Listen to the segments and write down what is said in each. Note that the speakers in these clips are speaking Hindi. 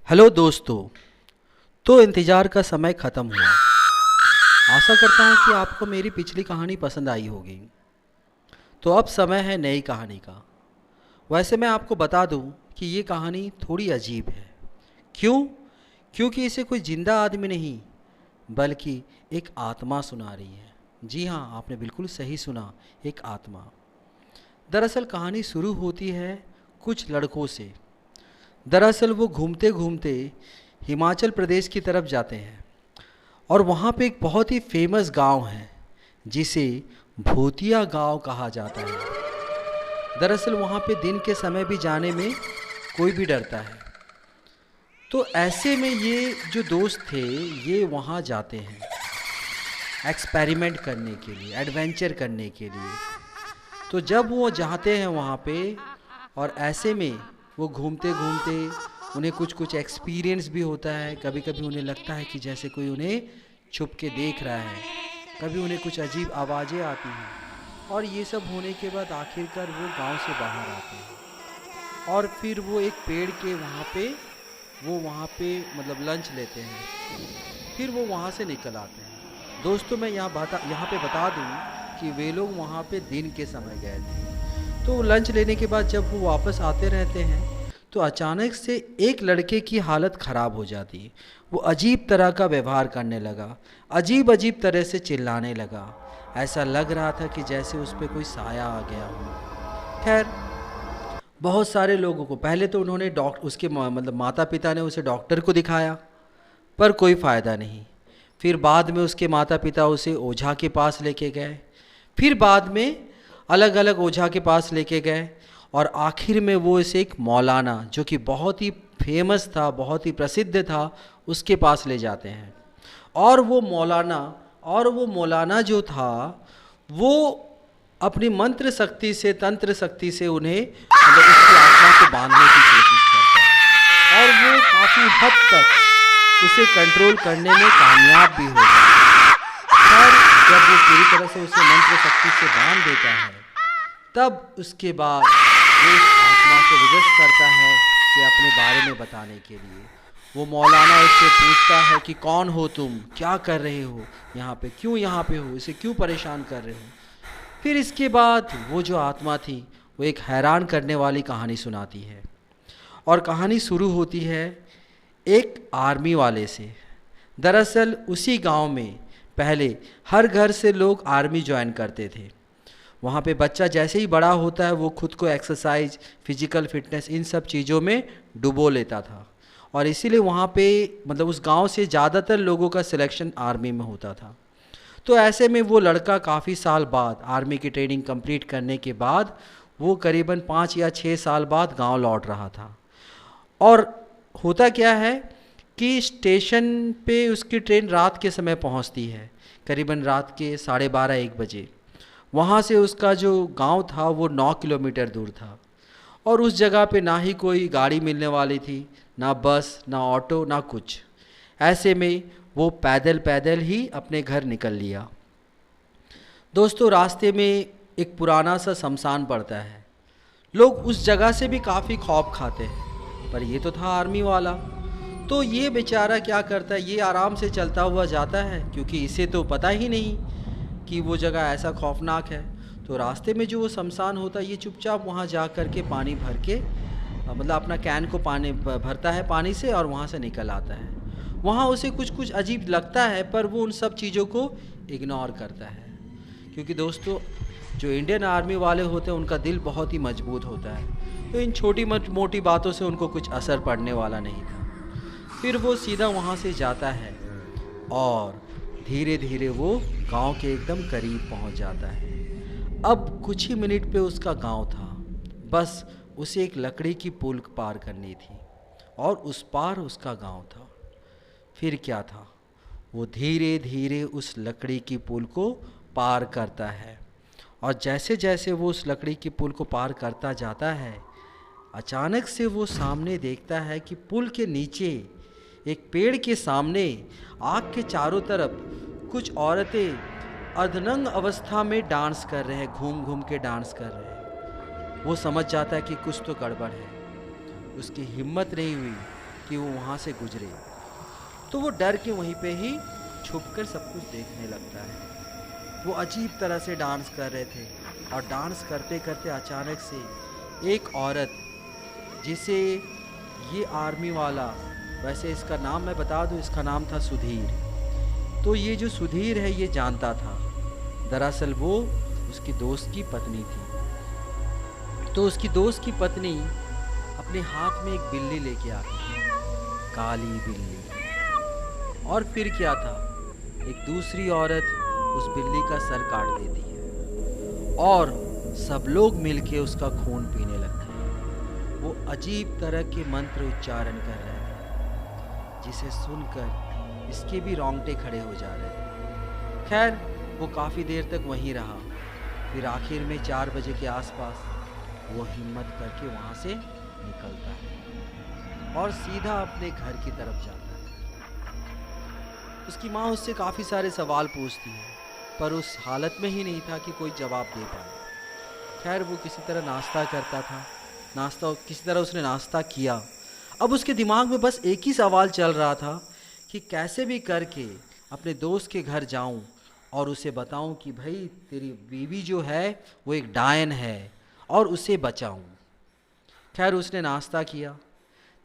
हेलो दोस्तों। तो इंतज़ार का समय ख़त्म हुआ। आशा करता हूँ कि आपको मेरी पिछली कहानी पसंद आई होगी। तो अब समय है नई कहानी का। वैसे मैं आपको बता दूँ कि ये कहानी थोड़ी अजीब है। क्यों? क्योंकि इसे कोई जिंदा आदमी नहीं बल्कि एक आत्मा सुना रही है। जी हाँ, आपने बिल्कुल सही सुना, एक आत्मा। दरअसल कहानी शुरू होती है कुछ लड़कों से। दरअसल वो घूमते घूमते हिमाचल प्रदेश की तरफ जाते हैं और वहाँ पे एक बहुत ही फेमस गांव है जिसे भूतिया गांव कहा जाता है। दरअसल वहाँ पे दिन के समय भी जाने में कोई भी डरता है। तो ऐसे में ये जो दोस्त थे ये वहाँ जाते हैं एक्सपेरिमेंट करने के लिए, एडवेंचर करने के लिए। तो जब वो जाते हैं वहाँ पे और ऐसे में वो घूमते घूमते उन्हें कुछ कुछ एक्सपीरियंस भी होता है। कभी कभी उन्हें लगता है कि जैसे कोई उन्हें छुप के देख रहा है, कभी उन्हें कुछ अजीब आवाज़ें आती हैं। और ये सब होने के बाद आखिरकार वो गांव से बाहर आते हैं और फिर वो एक पेड़ के वहाँ पे मतलब लंच लेते हैं। फिर वो वहाँ से निकल आते हैं। दोस्तों मैं यहाँ पे बता दूँ कि वे लोग वहाँ पे दिन के समय गए थे। तो लंच लेने के बाद जब वो वापस आते रहते हैं तो अचानक से एक लड़के की हालत ख़राब हो जाती है। वो अजीब तरह का व्यवहार करने लगा, अजीब अजीब तरह से चिल्लाने लगा। ऐसा लग रहा था कि जैसे उस पर कोई साया आ गया हो। खैर, बहुत सारे लोगों को पहले तो उन्होंने उसके मतलब माता पिता ने उसे डॉक्टर को दिखाया पर कोई फ़ायदा नहीं। फिर बाद में उसके माता पिता उसे ओझा के पास लेके गए। फिर बाद में अलग अलग ओझा के पास लेके गए और आखिर में वो इसे एक मौलाना जो कि बहुत ही फेमस था, बहुत ही प्रसिद्ध था, उसके पास ले जाते हैं। और वो मौलाना जो था वो अपनी मंत्र शक्ति से, तंत्र शक्ति से उन्हें मतलब उसकी आत्मा को बांधने की कोशिश करता है और वो काफ़ी हद तक उसे कंट्रोल करने में कामयाब भी हो जाता है। पर जब वो पूरी तरह से उसे मंत्र शक्ति से बांध देता है तब उसके बाद वो उस आत्मा से रिक्वेस्ट करता है कि अपने बारे में बताने के लिए। वो मौलाना उससे पूछता है कि कौन हो तुम, क्या कर रहे हो यहाँ पे, क्यों यहाँ पे हो, इसे क्यों परेशान कर रहे हो। फिर इसके बाद वो जो आत्मा थी वो एक हैरान करने वाली कहानी सुनाती है। और कहानी शुरू होती है एक आर्मी वाले से। दरअसल उसी गांव में पहले हर घर से लोग आर्मी ज्वाइन करते थे। वहाँ पे बच्चा जैसे ही बड़ा होता है वो खुद को एक्सरसाइज, फिजिकल फिटनेस, इन सब चीज़ों में डुबो लेता था और इसीलिए वहाँ पे मतलब उस गांव से ज़्यादातर लोगों का सिलेक्शन आर्मी में होता था। तो ऐसे में वो लड़का काफ़ी साल बाद आर्मी की ट्रेनिंग कंप्लीट करने के बाद वो करीबन 5 या 6 साल बाद गांव लौट रहा था। और होता क्या है कि स्टेशन पे उसकी ट्रेन रात के समय पहुंचती है, करीबन रात के 12:30-1 बजे। वहाँ से उसका जो गांव था वो 9 किलोमीटर दूर था और उस जगह पे ना ही कोई गाड़ी मिलने वाली थी, ना बस, ना ऑटो, ना कुछ। ऐसे में वो पैदल पैदल ही अपने घर निकल लिया। दोस्तों रास्ते में एक पुराना सा शमशान पड़ता है। लोग उस जगह से भी काफ़ी खौफ खाते हैं पर ये तो था आर्मी वाला। तो ये बेचारा क्या करता है, ये आराम से चलता हुआ जाता है क्योंकि इसे तो पता ही नहीं कि वो जगह ऐसा खौफनाक है। तो रास्ते में जो वो शमशान होता है ये चुपचाप वहाँ जा कर के पानी भर के मतलब अपना कैन को पानी भरता है पानी से और वहाँ से निकल आता है। वहाँ उसे कुछ कुछ अजीब लगता है पर वो उन सब चीज़ों को इग्नोर करता है क्योंकि दोस्तों जो इंडियन आर्मी वाले होते हैं उनका दिल बहुत ही मजबूत होता है। तो इन छोटी मोटी बातों से उनको कुछ असर पड़ने वाला नहीं था। फिर वो सीधा वहाँ से जाता है और धीरे धीरे वो गांव के एकदम करीब पहुँच जाता है। अब कुछ ही मिनट पे उसका गांव था, बस उसे एक लकड़ी की पुल पार करनी थी और उस पार उसका गांव था। फिर क्या था, वो धीरे धीरे उस लकड़ी की पुल को पार करता है और जैसे जैसे वो उस लकड़ी की पुल को पार करता जाता है अचानक से वो सामने देखता है कि पुल के नीचे एक पेड़ के सामने आग के चारों तरफ कुछ औरतें अर्धनंग अवस्था में डांस कर रहे हैं, घूम घूम के डांस कर रहे हैं। वो समझ जाता है कि कुछ तो गड़बड़ है। उसकी हिम्मत नहीं हुई कि वो वहाँ से गुजरे। तो वो डर के वहीं पे ही छुपकर सब कुछ देखने लगता है। वो अजीब तरह से डांस कर रहे थे और डांस करते करते अचानक से एक औरत, जिसे ये आर्मी वाला, वैसे इसका नाम मैं बता दूं, इसका नाम था सुधीर। तो ये जो सुधीर है ये जानता था, दरअसल वो उसकी दोस्त की पत्नी थी। तो उसकी दोस्त की पत्नी अपने हाथ में एक बिल्ली लेके आती है, काली बिल्ली। और फिर क्या था, एक दूसरी औरत उस बिल्ली का सर काट देती है और सब लोग मिलके उसका खून पीने लगते हैं। वो अजीब तरह के मंत्र उच्चारण कर रहे थे, जिसे सुनकर इसके भी रोंगटे खड़े हो जा रहे थे। खैर, वो काफ़ी देर तक वहीं रहा। फिर आखिर में 4 बजे के आसपास वो हिम्मत करके वहाँ से निकलता है और सीधा अपने घर की तरफ जाता है। उसकी माँ उससे काफ़ी सारे सवाल पूछती है, पर उस हालत में ही नहीं था कि कोई जवाब दे पाए। खैर, वो किसी तरह नाश्ता करता था, किसी तरह उसने नाश्ता किया। अब उसके दिमाग में बस एक ही सवाल चल रहा था कि कैसे भी करके अपने दोस्त के घर जाऊं और उसे बताऊं कि भाई तेरी बीवी जो है वो एक डायन है और उसे बचाऊं। खैर, उसने नाश्ता किया।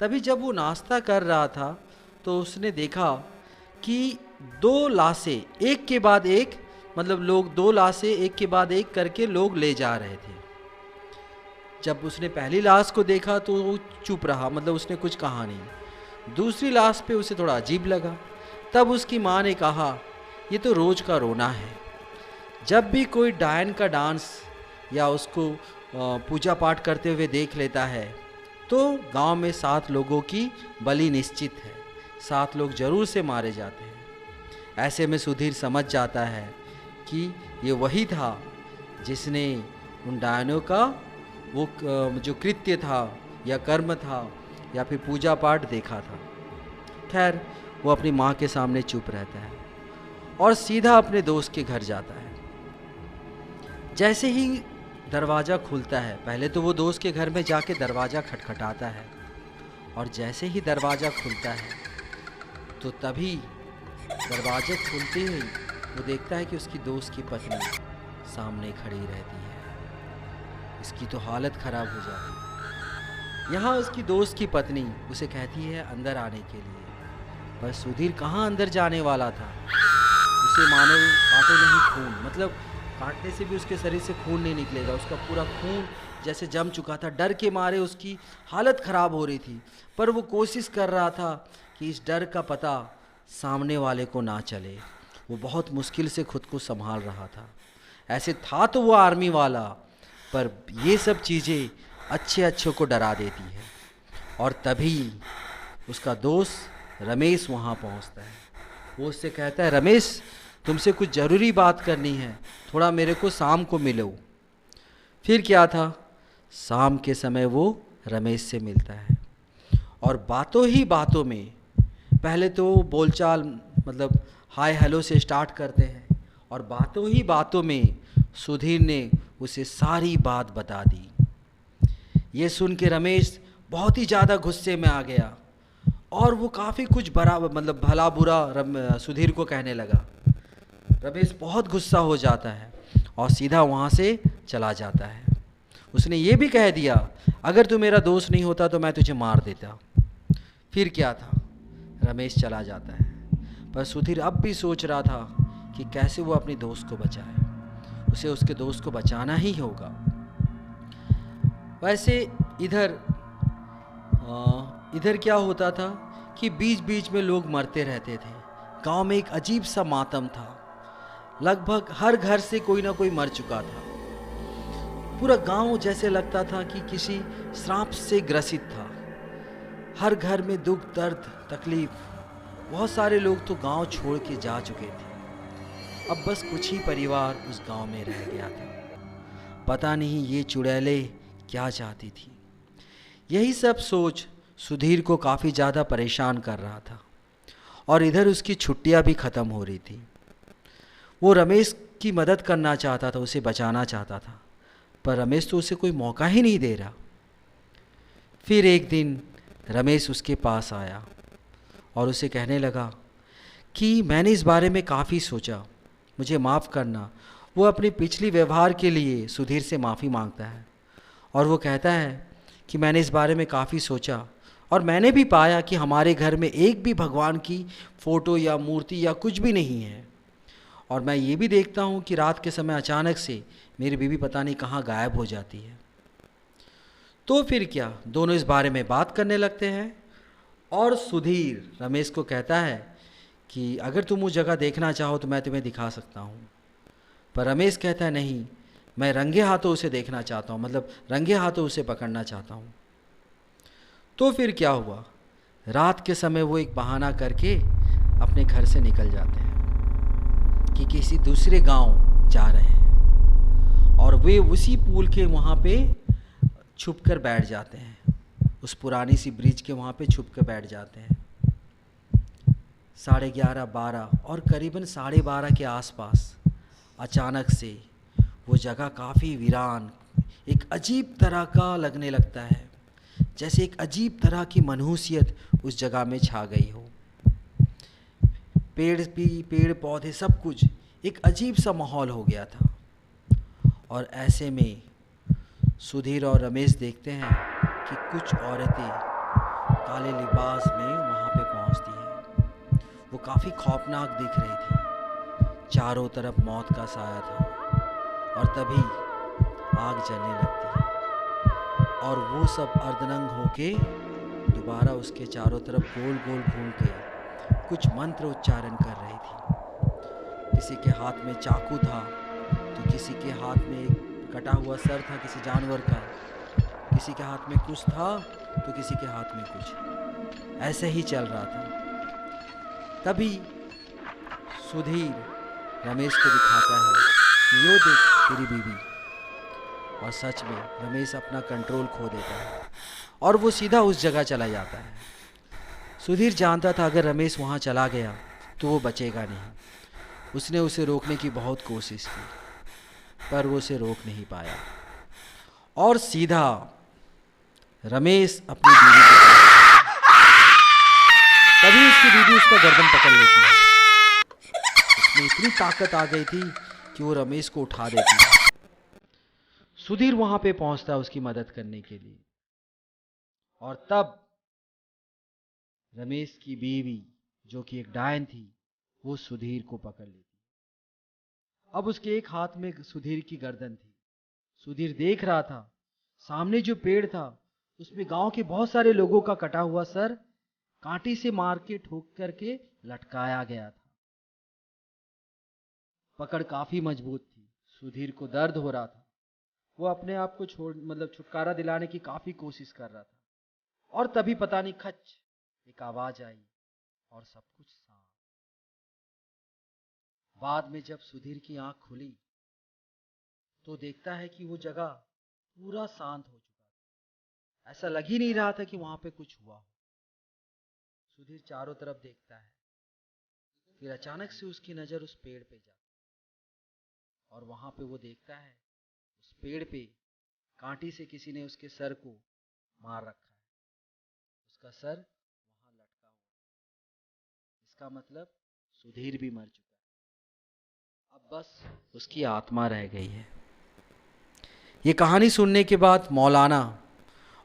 तभी जब वो नाश्ता कर रहा था तो उसने देखा कि 2 लाशें एक के बाद एक, मतलब लोग 2 लाशें एक के बाद एक करके लोग ले जा रहे थे। जब उसने पहली लाश को देखा तो वो चुप रहा, मतलब उसने कुछ कहा नहीं। दूसरी लाश पे उसे थोड़ा अजीब लगा। तब उसकी माँ ने कहा, ये तो रोज़ का रोना है। जब भी कोई डायन का डांस या उसको पूजा पाठ करते हुए देख लेता है तो गांव में 7 लोगों की बलि निश्चित है, 7 लोग जरूर से मारे जाते हैं। ऐसे में सुधीर समझ जाता है कि ये वही था जिसने उन डायनों का वो जो कृत्य था या कर्म था या फिर पूजा पाठ देखा था। खैर, वो अपनी माँ के सामने चुप रहता है और सीधा अपने दोस्त के घर जाता है। जैसे ही दरवाज़ा खुलता है, पहले तो वो दोस्त के घर में जाके दरवाज़ा खटखटाता है और जैसे ही दरवाज़ा खुलता है तो तभी दरवाज़ा खुलते ही वो देखता है कि उसकी दोस्त की पत्नी सामने खड़ी रहती है। इसकी तो हालत ख़राब हो जाती है। यहाँ उसकी दोस्त की पत्नी उसे कहती है अंदर आने के लिए, पर सुधीर कहाँ अंदर जाने वाला था। उसे मानो काटो नहीं खून, मतलब काटने से भी उसके शरीर से खून नहीं निकलेगा, उसका पूरा खून जैसे जम चुका था। डर के मारे उसकी हालत ख़राब हो रही थी, पर वो कोशिश कर रहा था कि इस डर का पता सामने वाले को ना चले। वो बहुत मुश्किल से खुद को संभाल रहा था। ऐसे था तो वो आर्मी वाला, पर ये सब चीज़ें अच्छे को डरा देती है। और तभी उसका दोस्त रमेश वहाँ पहुँचता है। वो उससे कहता है, रमेश तुमसे कुछ ज़रूरी बात करनी है, थोड़ा मेरे को शाम को मिलो। फिर क्या था, शाम के समय वो रमेश से मिलता है और बातों ही बातों में, पहले तो बोलचाल मतलब हाय हेलो से स्टार्ट करते हैं और बातों ही बातों में सुधीर ने उसे सारी बात बता दी। ये सुन के रमेश बहुत ही ज़्यादा गुस्से में आ गया और वो काफ़ी कुछ मतलब भला बुरा सुधीर को कहने लगा। रमेश बहुत गुस्सा हो जाता है और सीधा वहाँ से चला जाता है। उसने ये भी कह दिया, अगर तू मेरा दोस्त नहीं होता तो मैं तुझे मार देता। फिर क्या था, रमेश चला जाता है, पर सुधीर अब भी सोच रहा था कि कैसे वो अपनी दोस्त को बचाए। उसे उसके दोस्त को बचाना ही होगा। वैसे इधर क्या होता था कि बीच बीच में लोग मरते रहते थे। गांव में एक अजीब सा मातम था। लगभग हर घर से कोई ना कोई मर चुका था। पूरा गांव जैसे लगता था कि किसी श्राप से ग्रसित था। हर घर में दुख दर्द तकलीफ। बहुत सारे लोग तो गांव छोड़ के जा चुके थे। अब बस कुछ ही परिवार उस गांव में रह गया था। पता नहीं ये चुड़ैलें क्या चाहती थी। यही सब सोच सुधीर को काफ़ी ज़्यादा परेशान कर रहा था और इधर उसकी छुट्टियां भी ख़त्म हो रही थी। वो रमेश की मदद करना चाहता था, उसे बचाना चाहता था, पर रमेश तो उसे कोई मौका ही नहीं दे रहा। फिर एक दिन रमेश उसके पास आया और उसे कहने लगा कि मैंने इस बारे में काफ़ी सोचा, मुझे माफ़ करना। वो अपने पिछली व्यवहार के लिए सुधीर से माफ़ी मांगता है और वो कहता है कि मैंने इस बारे में काफ़ी सोचा और मैंने भी पाया कि हमारे घर में एक भी भगवान की फ़ोटो या मूर्ति या कुछ भी नहीं है। और मैं ये भी देखता हूँ कि रात के समय अचानक से मेरी बीवी पता नहीं कहाँ गायब हो जाती है। तो फिर क्या, दोनों इस बारे में बात करने लगते हैं और सुधीर रमेश को कहता है कि अगर तुम उस जगह देखना चाहो तो मैं तुम्हें दिखा सकता हूँ। पर रमेश कहता है नहीं, मैं रंगे हाथों उसे देखना चाहता हूँ, मतलब रंगे हाथों उसे पकड़ना चाहता हूँ। तो फिर क्या हुआ, रात के समय वो एक बहाना करके अपने घर से निकल जाते हैं कि किसी दूसरे गांव जा रहे हैं और वे उसी पुल के वहाँ पे छुप कर बैठ जाते हैं, उस पुरानी सी ब्रिज के वहाँ पे छुप कर बैठ जाते हैं। 11:30 12 और करीबन 12:30 के आसपास अचानक से वो जगह काफ़ी वीरान, एक अजीब तरह का लगने लगता है, जैसे एक अजीब तरह की मनहूसियत उस जगह में छा गई हो। पेड़ पौधे सब कुछ एक अजीब सा माहौल हो गया था। और ऐसे में सुधीर और रमेश देखते हैं कि कुछ औरतें काले लिबास में वहाँ पे पहुँचती हैं। वो काफ़ी खौफनाक दिख रही थी, चारों तरफ मौत का साया था। और तभी आग जलने लगती है और वो सब अर्धनंग होके दोबारा उसके चारों तरफ गोल गोल घूम के कुछ मंत्र उच्चारण कर रही थी। किसी के हाथ में चाकू था तो किसी के हाथ में एक कटा हुआ सर था किसी जानवर का, किसी के हाथ में कुछ था तो किसी के हाथ में कुछ, ऐसे ही चल रहा था। तभी सुधीर रमेश को दिखाता है कि यो देख तेरी बीवी। और सच में रमेश अपना कंट्रोल खो देता है और वो सीधा उस जगह चला जाता है। सुधीर जानता था अगर रमेश वहाँ चला गया तो वो बचेगा नहीं। उसने उसे रोकने की बहुत कोशिश की पर वो उसे रोक नहीं पाया और सीधा रमेश अपनी बीवी के पास, तभी उसकी बीवी उसका गर्दन पकड़ लेती है। उसमें इतनी ताकत आ गई थी कि वो रमेश को उठा देती है। सुधीर वहां पे पहुंचता है उसकी मदद करने के लिए और तब रमेश की बीवी जो कि एक डायन थी वो सुधीर को पकड़ लेती। अब उसके एक हाथ में सुधीर की गर्दन थी। सुधीर देख रहा था सामने जो पेड़ था उसमें गांव के बहुत सारे लोगों का कटा हुआ सर कांटे से मार के ठोक करके लटकाया गया था। पकड़ काफी मजबूत थी, सुधीर को दर्द हो रहा था। वो अपने आप को छुटकारा दिलाने की काफी कोशिश कर रहा था और तभी पता नहीं खच एक आवाज आई और सब कुछ शांत। बाद में जब सुधीर की आंख खुली तो देखता है कि वो जगह पूरा शांत हो चुका था। ऐसा लग ही नहीं रहा था कि वहां पे कुछ हुआ हो। सुधीर चारों तरफ देखता है, फिर अचानक से उसकी नजर उस पेड़ पे जाती और वहां पे वो देखता है उस पेड़ पे कांटी से किसी ने उसके सर को मार रखा है। उसका सर वहां लटका हुआ। इसका मतलब सुधीर भी मर चुका है, अब बस उसकी आत्मा रह गई है। ये कहानी सुनने के बाद मौलाना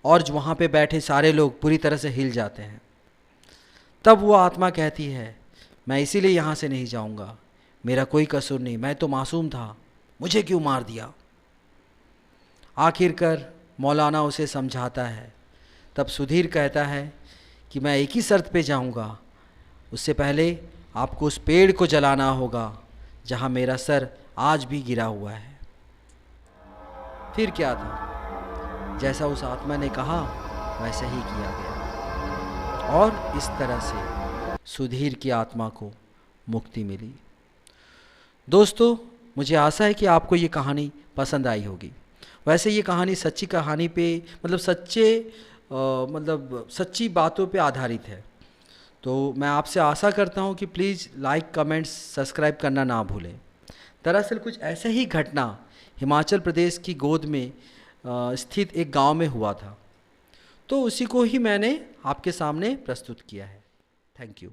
और जो वहाँ पे बैठे सारे लोग पूरी तरह से हिल जाते हैं। तब वो आत्मा कहती है मैं इसीलिए यहाँ से नहीं जाऊँगा, मेरा कोई कसूर नहीं, मैं तो मासूम था, मुझे क्यों मार दिया। आखिरकार मौलाना उसे समझाता है। तब सुधीर कहता है कि मैं एक ही शर्त पे जाऊँगा, उससे पहले आपको उस पेड़ को जलाना होगा जहाँ मेरा सर आज भी गिरा हुआ है। फिर क्या था, जैसा उस आत्मा ने कहा वैसे ही किया गया और इस तरह से सुधीर की आत्मा को मुक्ति मिली। दोस्तों, मुझे आशा है कि आपको ये कहानी पसंद आई होगी। वैसे ये कहानी सच्ची कहानी पे सच्ची बातों पे आधारित है। तो मैं आपसे आशा करता हूँ कि प्लीज़ लाइक, कमेंट्स, सब्सक्राइब करना ना भूलें। दरअसल कुछ ऐसे ही घटना हिमाचल प्रदेश की गोद में स्थित एक गांव में हुआ था। तो उसी को ही मैंने आपके सामने प्रस्तुत किया है। Thank you.